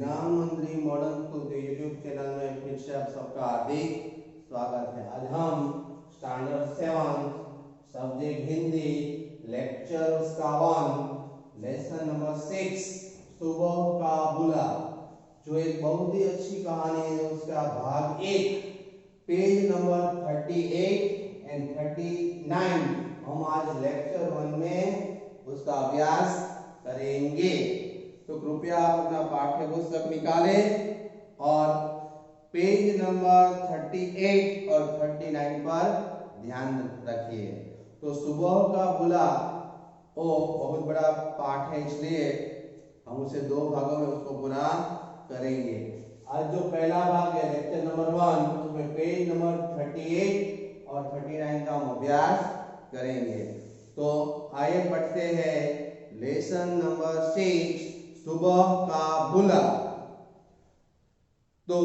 Gyanmandir modern school के YouTube channel में फिर से आप सबका हार्दिक स्वागत है। आज हम स्टैंडर्ड 7 सब्जेक्ट हिंदी लेक्चर उसका 1 लेसन नंबर 6 सुबह का बुला, जो एक बहुत ही अच्छी कहानी है, उसका भाग 1 पेज नंबर 38 एंड 39 हम आज लेक्चर 1 में उसका अभ्यास करेंगे। तो कृपया आप अपना पाठ्य पुस्तक निकालें और पेज नंबर 38 और 39 पर ध्यान रखिए। तो सुबह का बुला बहुत बड़ा पाठ है, इसलिए हम उसे 2 भागों में उसको पूरा करेंगे। आज जो पहला भाग है लेक्चर नंबर 1, उसमें पेज नंबर 38 और 39 का हम अभ्यास करेंगे। तो आइए पढ़ते हैं लेसन नंबर 6 सुबह का बुला। तो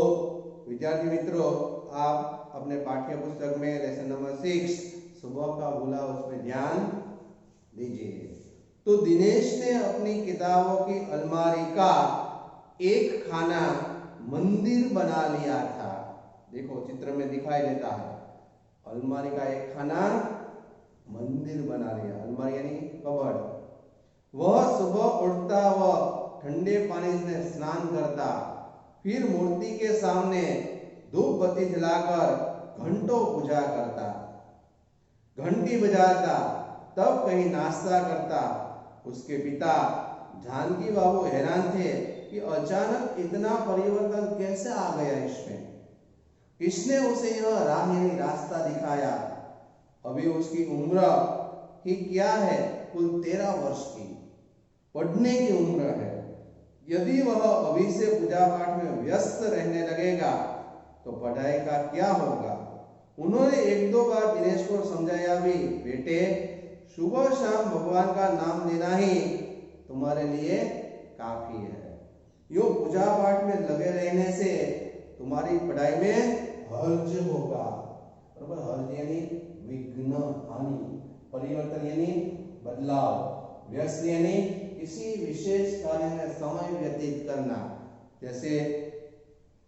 विद्यार्थी मित्रों, आप अपने पाठ्य पुस्तक में लेसन नंबर 6 सुबह का बुला उसमें ध्यान दीजिए। तो दिनेश ने अपनी किताबों की अलमारी का एक खाना मंदिर बना लिया था। देखो चित्र में दिखाई देता है, अलमारी का एक खाना मंदिर बना लिया। अलमारी यानी कबर्ड। वह सुबह उठता व ठंडे पानी से स्नान करता, फिर मूर्ति के सामने धूप बत्ती जलाकर घंटों पूजा करता, घंटी बजाता, तब कहीं नाश्ता करता। उसके पिता जानकी बाबू हैरान थे कि अचानक इतना परिवर्तन कैसे आ गया इसमें। किसने उसे यह राह यानी रास्ता दिखाया। अभी उसकी उम्र ही क्या है, कुल 13 वर्ष की पढ़ने की उम्र है। यदि वह अभी से पूजा पाठ में व्यस्त रहने लगेगा तो पढ़ाई का क्या होगा। उन्होंने 1-2 बार दिनेश को समझाया भी, बेटे सुबह शाम भगवान का नाम लेना ही तुम्हारे लिए काफी है। यो पूजा पाठ में लगे रहने से तुम्हारी पढ़ाई में हर्ज होगा। बराबर, हर्ज यानी विघ्न, हानि, परिवर्तन यानी बदलाव, व्यस्त यानी किसी विशेष कार्य में समय व्यतीत करना। जैसे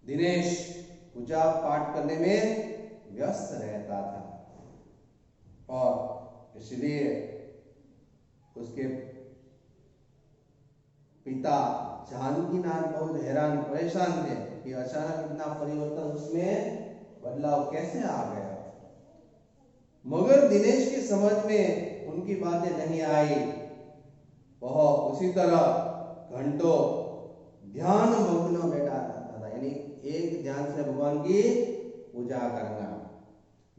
दिनेश पूजा पाठ करने में व्यस्त रहता था और इसलिए उसके पिता जानकीनाथ बहुत हैरान परेशान थे कि अचानक इतना परिवर्तन उसमें बदलाव कैसे आ गया। मगर दिनेश की समझ में उनकी बातें नहीं आई। वह उसी तरह घंटों ध्यान मग्न बैठा रहता था, यानी एक ध्यान से भगवान की पूजा करना।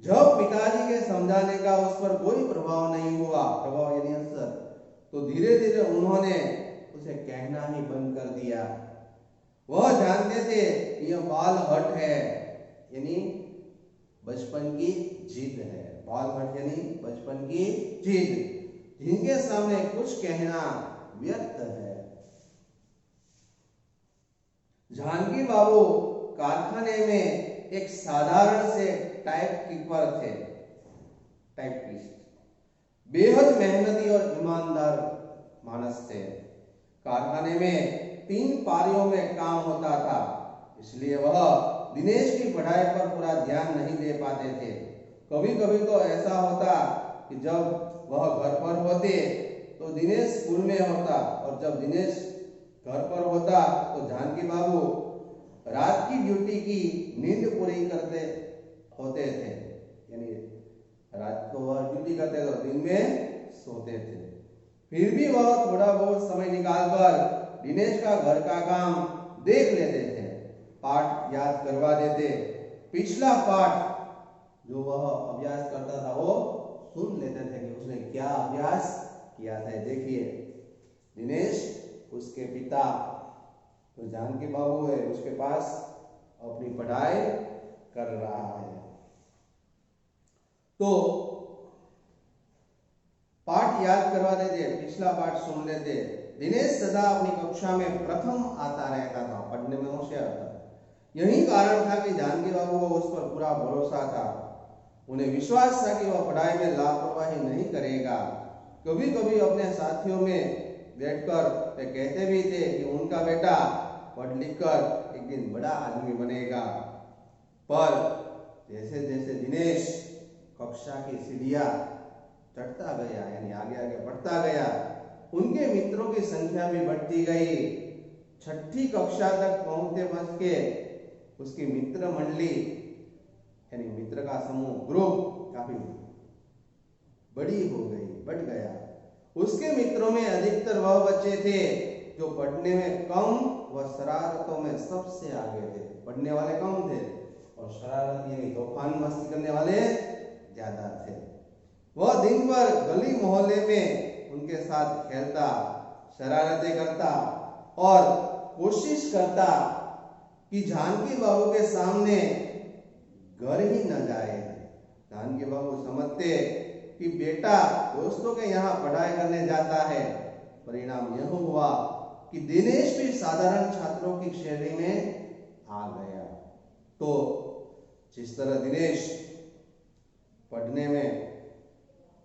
जब पिताजी के समझाने का उस पर कोई प्रभाव नहीं हुआ, प्रभाव यानी असर, तो धीरे धीरे उन्होंने उसे कहना ही बंद कर दिया। वह जानते थे कि यह बाल हट है, यानी बचपन की जिद है। बाल हट यानी बचपन की जिद, जिनके सामने कुछ कहना व्यर्थ है। जानकी बाबू कारखाने में एक साधारण से टाइप कीपर थे, टाइपिस्ट। बेहद मेहनती और ईमानदार मानस थे। कारखाने में 3 पारियों में काम होता था, इसलिए वह दिनेश की पढ़ाई पर पूरा ध्यान नहीं दे पाते थे। कभी कभी तो ऐसा होता कि जब वह घर पर होते तो दिनेश स्कूल में होता, और जब दिनेश घर पर होता तो जानकी बाबू रात की ड्यूटी की नींद पूरी करते होते थे, यानी रात को वह ड्यूटी करते तो दिन में सोते थे। फिर भी वह थोड़ा बहुत समय निकालकर दिनेश का घर का काम देख लेते थे, पाठ याद करवा देते। पिछला पाठ जो वह अभ्यास करता था वो सुन लेते थे कि उसने क्या अभ्यास किया था। देखिए दिनेश उसके पिता जो जानकी बाबू है उसके पास अपनी पढ़ाई कर रहा है। तो पाठ याद करवा देते, पिछला पाठ सुन लेते। दिनेश सदा अपनी कक्षा में प्रथम आता रहता था, पढ़ने में होशियार था। यही कारण था कि जानकी बाबू को उस पर पूरा भरोसा था। उन्हें विश्वास था कि वह पढ़ाई में लापरवाही नहीं करेगा। कभी कभी अपने साथियों में बैठकर वे कहते भी थे कि उनका बेटा पढ़ लिख कर एक दिन बड़ा आदमी बनेगा। पर जैसे जैसे दिनेश कक्षा की सीढ़ियां चढ़ता गया, यानी आगे आगे बढ़ता गया, उनके मित्रों की संख्या भी बढ़ती गई। छठी कक्षा तक पहुंचते पहुंचते उसकी मित्र मंडली यानी मित्र का समूह, ग्रुप काफी बड़ी हो गई, बढ़ गया। उसके मित्रों में अधिकतर वह बच्चे थे जो पढ़ने में कम व शरारतों में सबसे आगे थे। पढ़ने वाले कम थे और शरारत यानी तूफान मस्ती करने वाले ज्यादा थे। वह दिन भर गली मोहल्ले में उनके साथ खेलता, शरारतें करता और कोशिश करता कि जानकी बाबू के सामने घर ही न जाए। जानकी बाबू समझते कि बेटा दोस्तों के यहाँ पढ़ाई करने जाता है। परिणाम यह हुआ कि दिनेश भी साधारण छात्रों की श्रेणी में आ गया। तो जिस तरह दिनेश पढ़ने में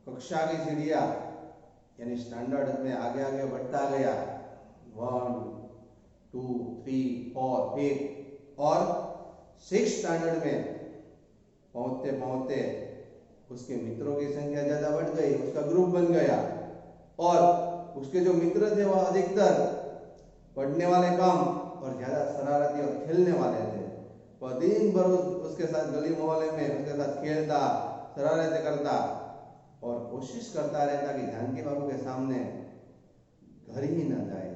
कक्षा की सीढ़ियां यानी स्टैंडर्ड में आगे आगे बढ़ता गया, 1 2 3 4 5 और 6 स्टैंडर्ड में पहुंचते पहुंचते उसके मित्रों की संख्या ज्यादा बढ़ गई, उसका ग्रुप बन गया और उसके जो मित्र थे वह अधिकतर पढ़ने वाले कम और ज्यादा शरारती और खेलने वाले थे। वह दिन भर उसके साथ गली मोहल्ले में उसके साथ खेलता, शरारतें करता और कोशिश करता रहता कि जानकी बाबू के सामने घर ही न जाए।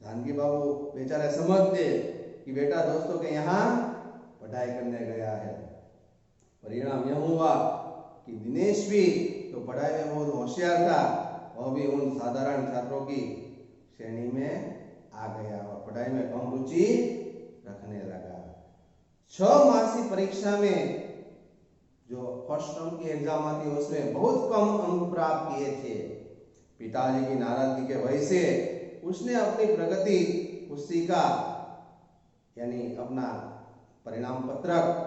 जानकी बाबू बेचारे समझते कि बेटा दोस्तों के यहाँ पढ़ाई करने गया है। परिणाम यह हुआ कि दिनेश भी तो पढ़ाई में बहुत होशियार था, वह भी उन साधारण छात्रों की श्रेणी में आ गया और पढ़ाई में कम रुचि रखने लगा। 6 मासी परीक्षा में जो फर्स्ट टर्म की एग्जाम आती है उसमें बहुत कम अंक प्राप्त किए थे। पिताजी की नाराजगी के वजह से उसने अपनी प्रगति पुस्तिका यानी अपना परिणाम पत्रक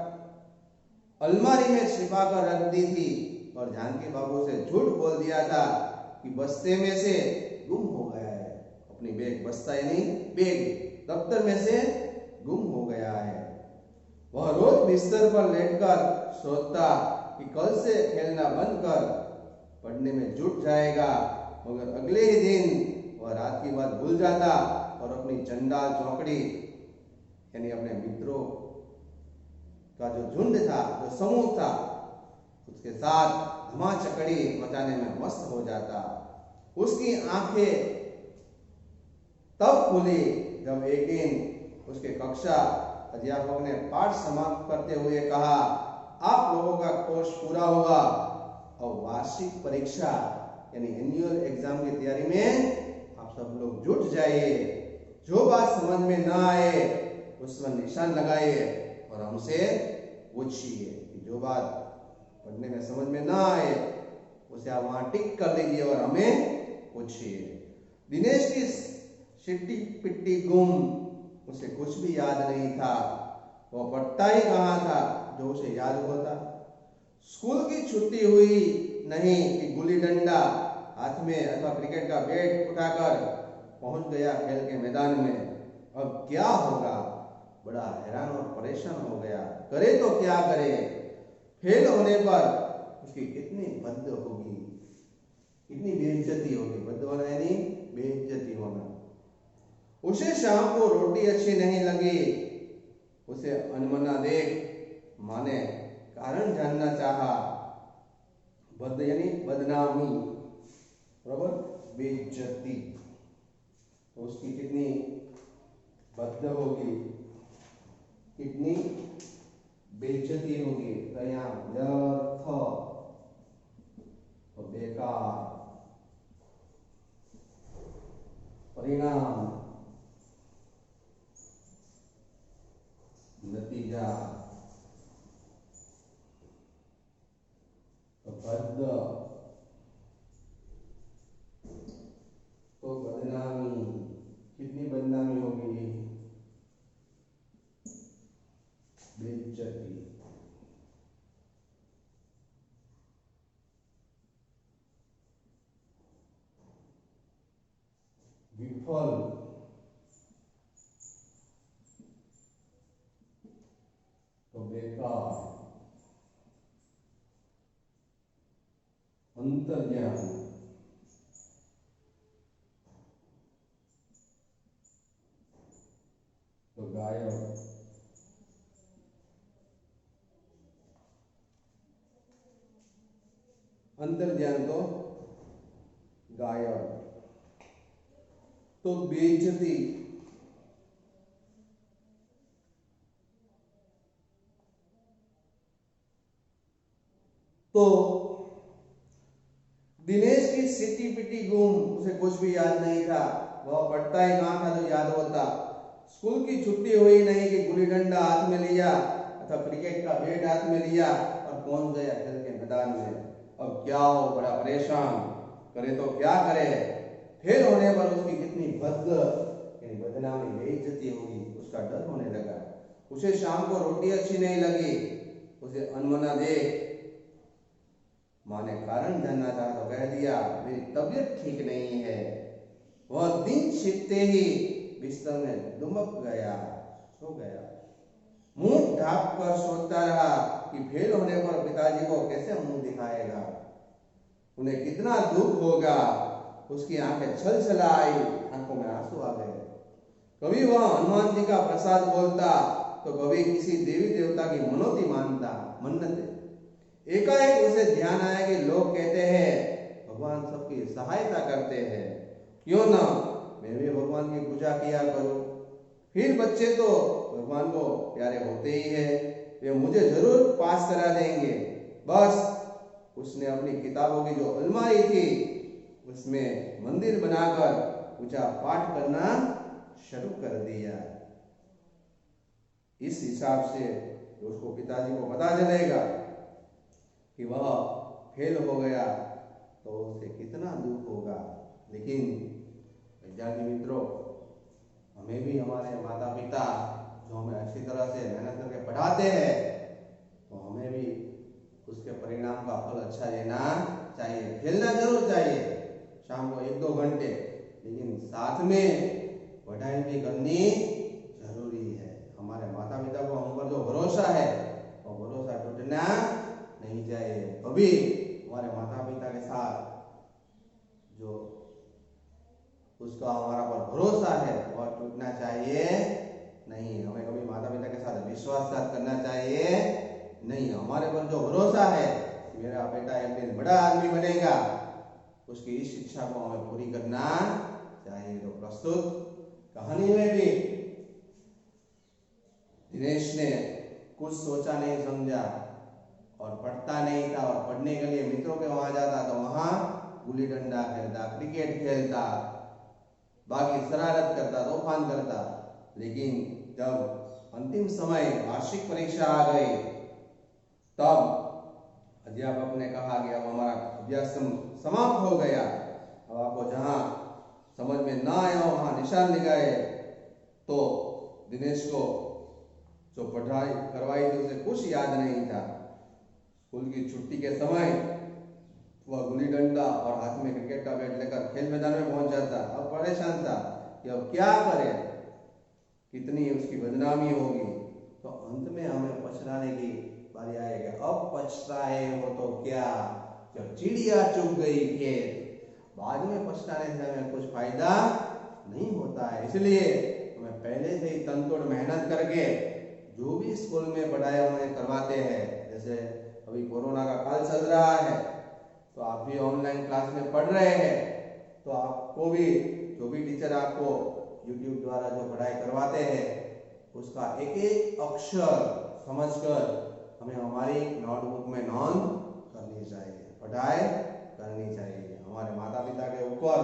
अलमारी में छिपा कर रख दी थी और जानकी बाबू से झूठ बोल दिया था कि बस्ते में से गुम हो गया है। अपनी बैग, बस्ता यानी बैग, दफ्तर में से गुम हो गया है। वह रोज बिस्तर पर लेटकर सोचता कि कल से खेलना बंद कर पढ़ने में जुट जाएगा, मगर अगले ही दिन वह रात की बात भूल जाता और अपनी चंडाल चौकड़ी यानी अपने मित्रों का जो झुंड था, जो समूह था, उसके साथ धमाचकड़ी मचाने में मस्त हो जाता। उसकी आंखें तब खुली जब एक दिन उसके कक्षा अध्यापक ने पाठ समाप्त करते हुए कहा, आप लोगों का कोर्स पूरा होगा और वार्षिक परीक्षा यानी एनुअल एग्जाम की तैयारी में आप सब लोग जुट जाइए। जो बात समझ में ना आए उस पर निशान लगाइए और हमसे पूछिए कि जो बात पढ़ने में समझ में ना आए उसे आप वहां टिक कर लीजिए और हमें पूछिए। दिनेश की सिट्टी पिट्टी गुम, उसे कुछ भी याद नहीं था। वह पढ़ता ही कहाँ था जो उसे याद होता। स्कूल की छुट्टी हुई नहीं कि गुल्ली डंडा हाथ में अथवा क्रिकेट का बैट उठाकर पहुंच गया खेल के मैदान में। अब क्या होगा, बड़ा हैरान और परेशान हो गया। करे तो क्या करे, फेल होने पर उसकी कितनी बद होगी, कितनी बेइज्जती होगी। बद होना यानी बेइज्जती होना। उसे शाम को रोटी अच्छी नहीं लगी। उसे अनमना देख माँ ने कारण जानना चाहा। बद यानी बदनामी, बराबर बेइज्जती। तो उसकी कितनी बद होगी, कितनी बेइज्जती होगी। तो यहाँ व्यर्थ और बेकार, परिणाम, नतीजा, तो बद तो बदनामी, कितनी बदनामी होगी, बेइज्जती। विफल, अंतर्ज्ञान। तो गायब, अंतर्ज्ञान तो गायब। तो बेइज्जती, तो दिनेश की सिटी पिटी गुम, उसे कुछ भी याद नहीं था। वह पढ़ता ही कहाँ था जो याद होता। स्कूल की छुट्टी हुई नहीं कि गुल्ली डंडा हाथ में लिया अथवा क्रिकेट का बैट हाथ में लिया और पहुंच गया खेल के मैदान में। अब क्या हो, बड़ा परेशान, करे तो क्या करे। फेल होने पर उसकी कितनी बदनामी, बेइज्जती होगी, उसका डर होने लगा। उसे शाम को रोटी अच्छी नहीं लगी। उसे अनमना देख माँ ने कारण जानना था तो कह दिया मेरी तबीयत ठीक नहीं है। वह दिन छिपते ही बिस्तर में दुबक गया, सो गया। मुंह ढांप कर सोचता रहा कि फेल होने पर पिताजी को कैसे मुंह दिखाएगा, उन्हें कितना दुख होगा। उसकी आंखें छलछला आई, आंखों में आंसू आ गए। कभी वह हनुमान जी का प्रसाद बोलता तो कभी किसी देवी देवता की मनोती मानता मन्नत। एकाएक उसे ध्यान आया कि लोग कहते हैं भगवान सबकी सहायता करते हैं, क्यों ना मैं भी भगवान की पूजा किया करूं। फिर बच्चे तो भगवान को प्यारे होते ही है, वे मुझे जरूर पास करा देंगे। बस उसने अपनी किताबों की जो अलमारी थी उसमें मंदिर बनाकर पूजा पाठ करना शुरू कर दिया। इस हिसाब से उसको पिताजी को पता चलेगा कि वह फेल हो गया तो उसे कितना दुख होगा। लेकिन विद्यार्थी मित्रों, हमें भी हमारे माता पिता जो हमें अच्छी तरह से मेहनत करके पढ़ाते हैं तो हमें भी उसके परिणाम का फल अच्छा लेना चाहिए। खेलना जरूर चाहिए शाम को 1-2 घंटे, लेकिन साथ में पढ़ाई भी करनी जरूरी है। हमारे माता पिता को हम पर जो भरोसा है वो भरोसा टूटना नहीं चाहिए। कभी हमारे माता पिता के साथ जो उसका हमारा पर भरोसा है वह टूटना चाहिए नहीं। हमें कभी माता पिता के साथ विश्वासघात करना चाहिए नहीं। हमारे पर जो भरोसा है मेरा बेटा एक दिन बड़ा आदमी बनेगा, उसकी इस इच्छा को हमें पूरी करना चाहिए। तो प्रस्तुत कहानी में भी दिनेश ने कुछ सोचा नहीं समझा और पढ़ता नहीं था, और पढ़ने के लिए मित्रों के वहां जाता तो वहां गुल्ली डंडा खेलता, क्रिकेट खेलता, बाकी शरारत करता, तूफान करता। लेकिन जब अंतिम समय वार्षिक परीक्षा आ गई तब अध्यापक ने कहा कि अब हमारा अभ्यास समाप्त हो गया, अब आपको जहां समझ में ना आया वहां निशान लगाए। तो दिनेश को जो पढ़ाई करवाई थी उसे कुछ याद नहीं था। स्कूल की छुट्टी के समय वह गुल्ली डंडा और हाथ में क्रिकेट का बैट लेकर खेल मैदान में पहुंच जाता। अब परेशान था कि अब क्या करे, कितनी उसकी बदनामी होगी। तो अंत में हमें पछताने की बारी आएगी। अब पछताए हो तो क्या, जब चिड़िया चुग गई खेत। बाद में पछताने से हमें कुछ फायदा नहीं होता है। इसलिए हमें पहले से ही तनतोड़ मेहनत करके जो भी स्कूल में पढ़ाई हमें करवाते हैं, जैसे अभी कोरोना का काल चल रहा है तो आप भी ऑनलाइन क्लास में पढ़ रहे हैं, तो आपको भी जो भी टीचर आपको यूट्यूब द्वारा जो पढ़ाई करवाते हैं उसका एक एक अक्षर समझकर हमें हमारी नोटबुक में नोट करनी चाहिए, पढ़ाई करनी चाहिए। हमारे माता पिता के ऊपर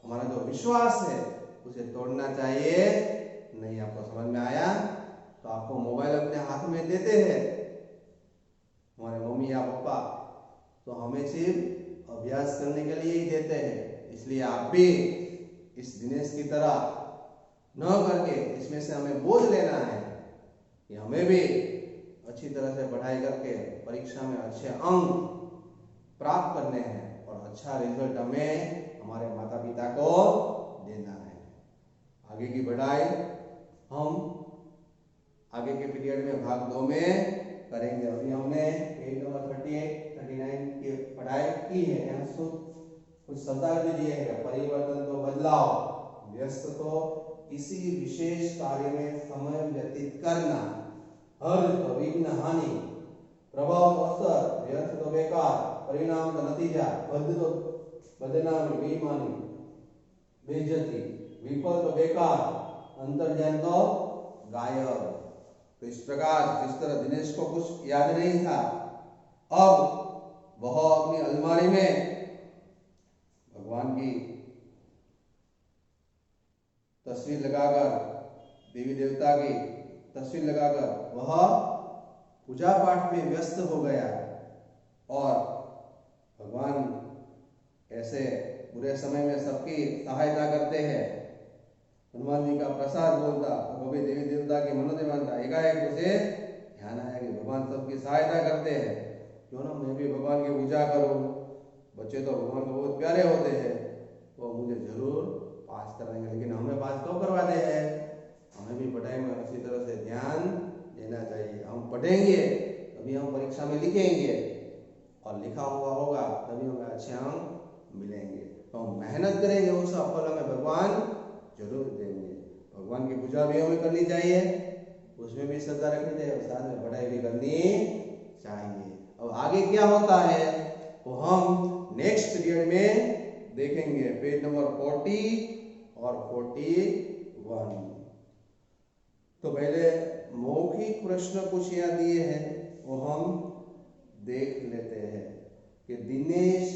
हमारा जो विश्वास है उसे तोड़ना चाहिए नहीं। आपको समझ में आया? तो आपको मोबाइल अपने हाथ में देते हैं हमारे मम्मी या पापा, तो हमें सिर्फ अभ्यास करने के लिए ही देते हैं। इसलिए आप भी इस दिनेश की तरह न करके इसमें से हमें बोझ लेना है कि हमें भी अच्छी तरह से पढ़ाई करके परीक्षा में अच्छे अंक प्राप्त करने हैं और अच्छा रिजल्ट हमें हमारे माता पिता को देना है। आगे की पढ़ाई हम आगे के पीरियड में भाग 2 में करेंगे। अभी हमने पेज नंबर 38 1939 की पढ़ाई की है। यहाँ कुछ शब्दार्थ दिए हैं। परिवर्तन तो बदलाव, व्यस्त तो किसी विशेष कार्य में समय व्यतीत करना, हर्ष तो विघ्न हानि, प्रभाव तो असर, व्यर्थ तो बेकार, परिणाम तो नतीजा, बद्ध तो बदनामी बेईमानी बेइज्जती, विफल तो बेकार, अंतर्ज्ञान तो गायब। तो इस प्रकार जिस तरह दिनेश को कुछ याद नहीं था, अब वह अपनी अलमारी में भगवान की तस्वीर लगाकर, देवी देवता की तस्वीर लगाकर वह पूजा पाठ में व्यस्त हो गया। और भगवान ऐसे बुरे समय में सबकी सहायता करते हैं। हनुमान जी का प्रसाद बोलता तो कभी देवी देवता की मनोती मानता, एकाएक उसे ध्यान आया कि भगवान सबकी सहायता करते हैं, क्यों ना मैं भी भगवान की पूजा करूं। बच्चे तो भगवान को बहुत प्यारे होते हैं, वो मुझे जरूर पास कराएंगे। लेकिन हमें पास तो करवाते हैं, हमें भी पढ़ाई में अच्छी तरह से ध्यान देना चाहिए। हम पढ़ेंगे तभी हम परीक्षा में लिखेंगे, और लिखा हुआ होगा तभी हमें अच्छे अंक मिलेंगे। तो हम मेहनत करेंगे, उसका फल हमें भगवान जरूर देंगे। भगवान की पूजा भी हमें करनी चाहिए, उसमें भी श्रद्धा रखनी चाहिए, और साथ में पढ़ाई भी करनी चाहिए। अब आगे क्या होता है तो हम नेक्स्ट पीरियड में देखेंगे, पेज नंबर 40 और 41। तो पहले मौखिक प्रश्न कुछ यहाँ दिए हैं, वो हम देख लेते हैं कि दिनेश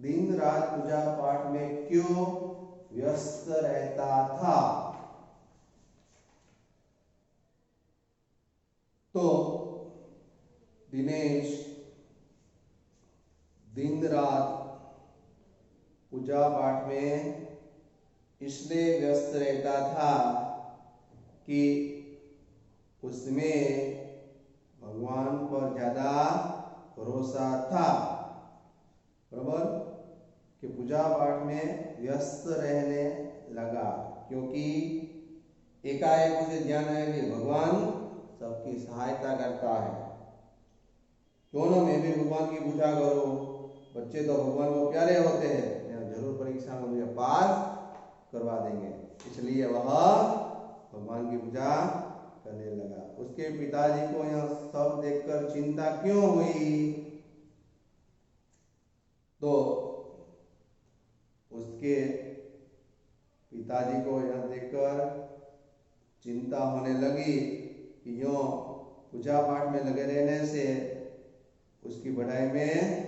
दिन रात पूजा पाठ में क्यों व्यस्त रहता था। तो दिनेश दिन रात पूजा पाठ में इसलिए व्यस्त रहता था कि उसमें भगवान पर ज्यादा भरोसा था। बराबर, कि पूजा पाठ में व्यस्त रहने लगा क्योंकि एकाएक उसे ध्यान आया कि भगवान सबकी सहायता करता है, क्यों ना मैं भी भगवान की पूजा करूं। बच्चे तो भगवान को प्यारे होते हैं, जरूर परीक्षा में मुझे पास करवा देंगे, इसलिए वह भगवान की पूजा करने लगा। उसके पिताजी को यह सब देखकर चिंता क्यों हुई, तो उसके पिताजी को यह देखकर चिंता होने लगी कि यूं पूजा पाठ में लगे रहने से उसकी पढ़ाई में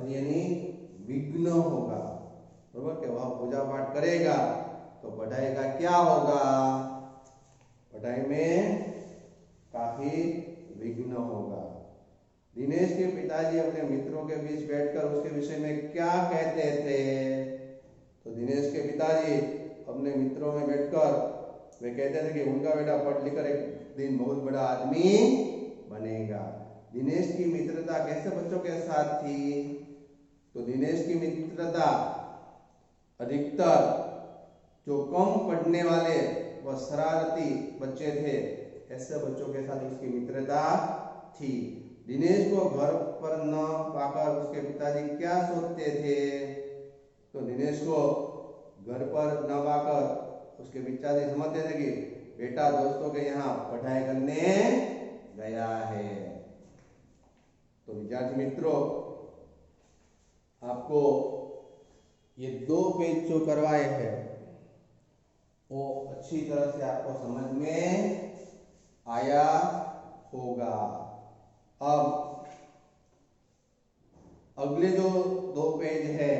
यानी विघ्न होगा। बराबर, कि वह पूजा पाठ करेगा तो पढ़ाई का क्या होगा, पढ़ाई में काफी विघ्न होगा। दिनेश के पिताजी अपने मित्रों के बीच बैठकर उसके विषय में क्या कहते थे। तो दिनेश के पिताजी अपने मित्रों में बैठकर वे कहते थे कि उनका बेटा पढ़ लिख कर एक दिन बहुत बड़ा आदमी बनेगा। दिनेश की मित्रता कैसे बच्चों के साथ थी, तो दिनेश की मित्रता अधिकतर जो कम पढ़ने वाले व शरारती बच्चे थे, ऐसे बच्चों के साथ उसकी मित्रता थी। दिनेश को घर पर न पाकर उसके पिताजी क्या सोचते थे, तो दिनेश को घर पर न पाकर उसके पिताजी समझते थे कि बेटा दोस्तों के यहाँ पढ़ाई करने गया है। तो विद्यार्थी मित्रों, आपको ये 2 पेज जो करवाए हैं वो अच्छी तरह से आपको समझ में आया होगा। अब अगले जो 2 पेज है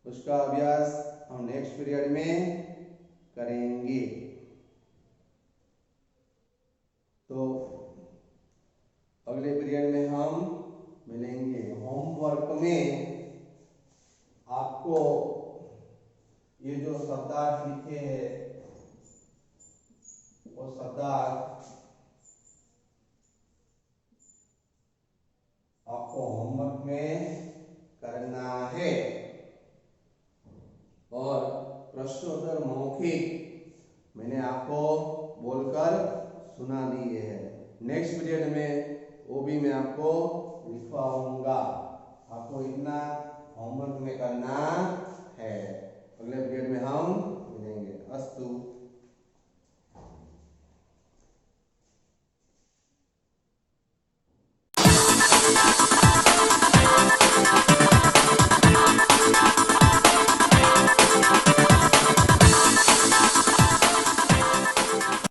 उसका अभ्यास हम नेक्स्ट पीरियड में करेंगे। तो अगले पीरियड में हम मिलेंगे। होमवर्क में आपको ये जो शब्दार्थ लिखे हैं वो शब्दार्थ आपको होमवर्क में करना है, और प्रश्नोत्तर मौखिक मैंने आपको बोलकर सुना दिए हैं। नेक्स्ट पीरियड में वो भी मैं आपको लिखवाऊंगा। आपको इतना होमवर्क में करना है। अगले पीरियड में हम मिलेंगे। अस्तु।